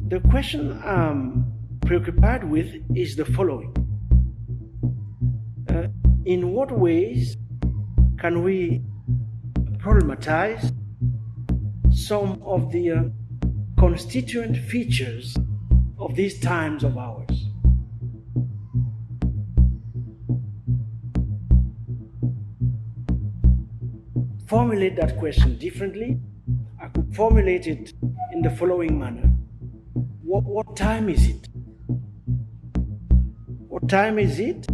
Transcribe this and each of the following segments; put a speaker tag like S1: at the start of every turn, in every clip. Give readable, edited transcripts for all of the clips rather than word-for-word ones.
S1: The question I'm preoccupied with is the following. In what ways can we problematize some of the constituent features of these times of ours? Formulate that question differently. I could formulate it in the following manner. What time is it? What time is it?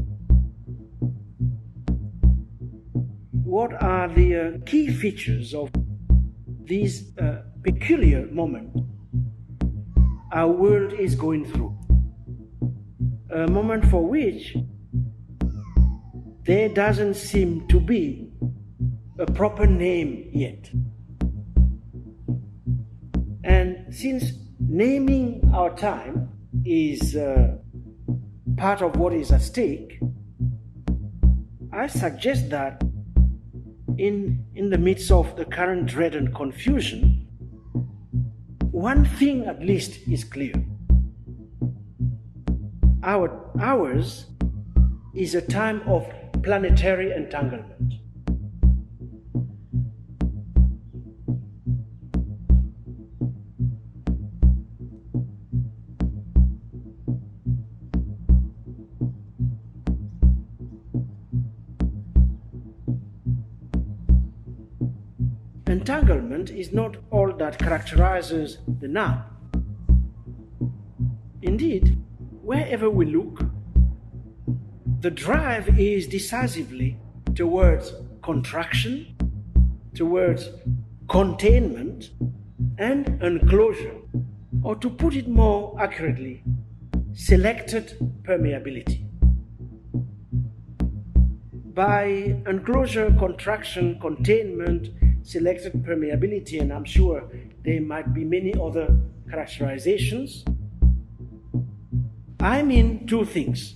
S1: What are the key features of this peculiar moment our world is going through? A moment for which there doesn't seem to be a proper name yet. And since naming our time is part of what is at stake, I suggest that in the midst of the current dread and confusion, one thing at least is clear. Ours is a time of planetary entanglement. Entanglement is not all that characterizes the now. Indeed, wherever we look, the drive is decisively towards contraction, towards containment and enclosure, or to put it more accurately, selected permeability. By enclosure, contraction, containment, selected permeability, and I'm sure there might be many other characterizations, I mean two things.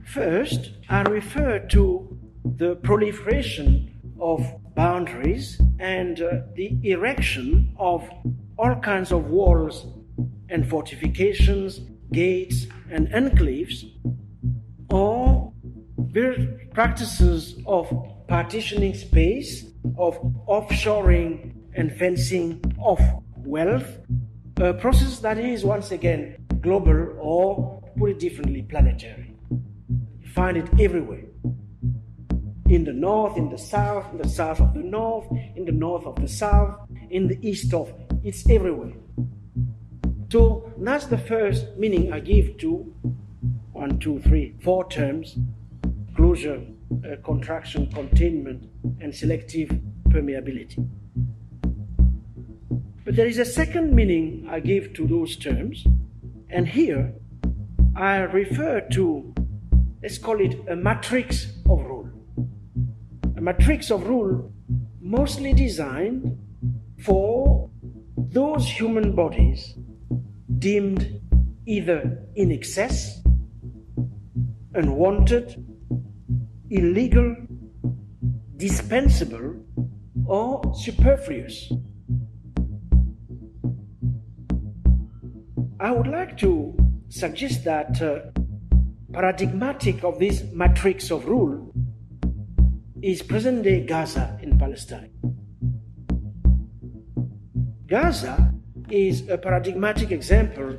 S1: First, I refer to the proliferation of boundaries and the erection of all kinds of walls and fortifications, gates and enclaves, or various practices of partitioning space, of offshoring and fencing of wealth, a process that is once again global, or to put it differently, planetary. You find it everywhere. In the north, in the south of the north, in the north of the south, in the east of, it's everywhere. So that's the first meaning I give to 4 terms: closure, contraction, containment, and selective permeability. But there is a second meaning I give to those terms, and here I refer to, let's call it a matrix of rule. A matrix of rule mostly designed for those human bodies deemed either in excess, unwanted, illegal, dispensable, or superfluous. I would like to suggest that paradigmatic of this matrix of rule is present-day Gaza in Palestine. Gaza is a paradigmatic example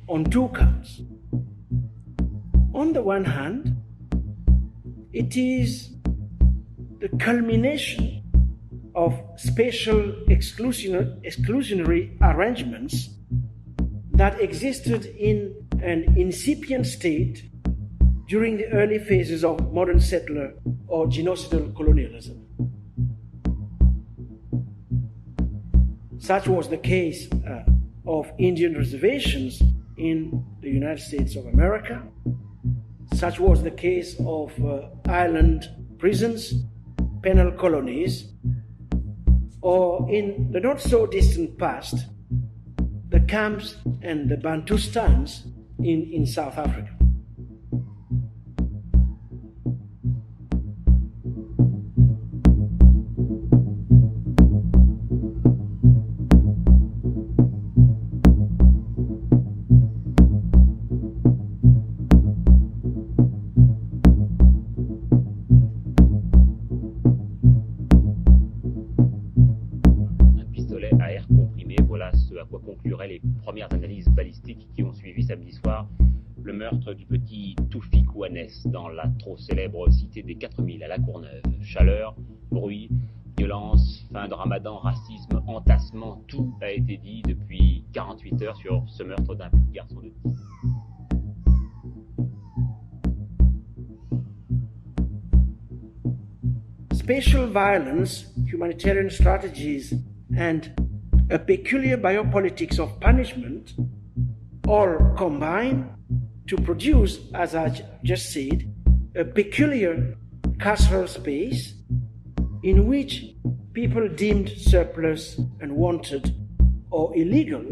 S1: on two counts. On the one hand, it is the culmination of spatial exclusionary arrangements that existed in an incipient state during the early phases of modern settler or genocidal colonialism. Such was the case of Indian reservations in the United States of America. Such was the case of island prisons, penal colonies, or in the not so distant past, the camps and the Bantustans in South Africa.
S2: les premières analyses balistiques qui ont suivi samedi soir le meurtre du petit Toufi Kouanès dans la trop célèbre cité des 4000 à La Courneuve. Chaleur, bruit, violence, fin de ramadan, racisme, entassement, tout a été dit depuis 48 heures sur ce meurtre d'un petit garçon de 10 ans.
S1: Spatial violence, humanitarian strategies, and a peculiar biopolitics of punishment all combine to produce, as I just said, a peculiar carceral space in which people deemed surplus, unwanted, or illegal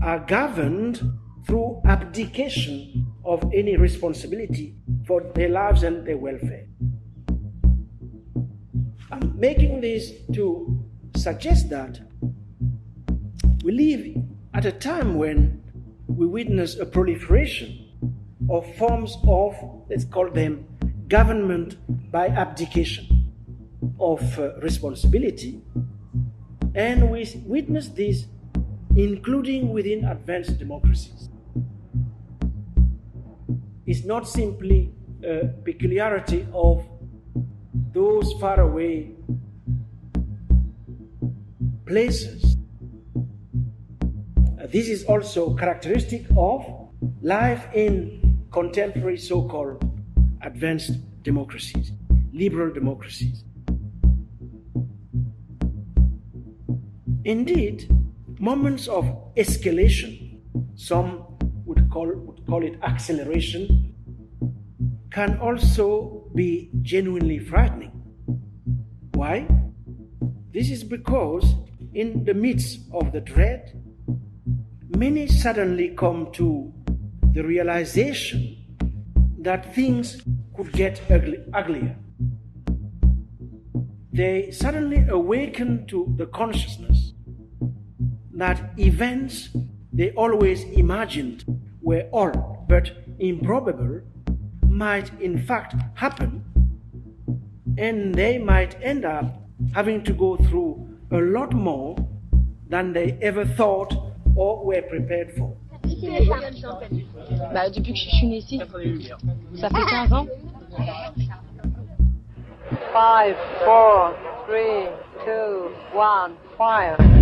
S1: are governed through abdication of any responsibility for their lives and their welfare. I'm making this to suggest that we live at a time when we witness a proliferation of forms of, let's call them, government by abdication of responsibility. And we witness this including within advanced democracies. It's not simply a peculiarity of those faraway places. This is also characteristic of life in contemporary so-called advanced democracies, liberal democracies. Indeed, moments of escalation, some would call it acceleration, can also be genuinely frightening. Why? This is because in the midst of the dread, many suddenly come to the realization that things could get uglier. They suddenly awaken to the consciousness that events they always imagined were all but improbable might in fact happen, and they might end up having to go through a lot more than they ever thought or were prepared for.
S3: Bah, depuis que je suis née ici, ça fait 15 ans.
S4: 5, 4, 3, 2, 1, fire.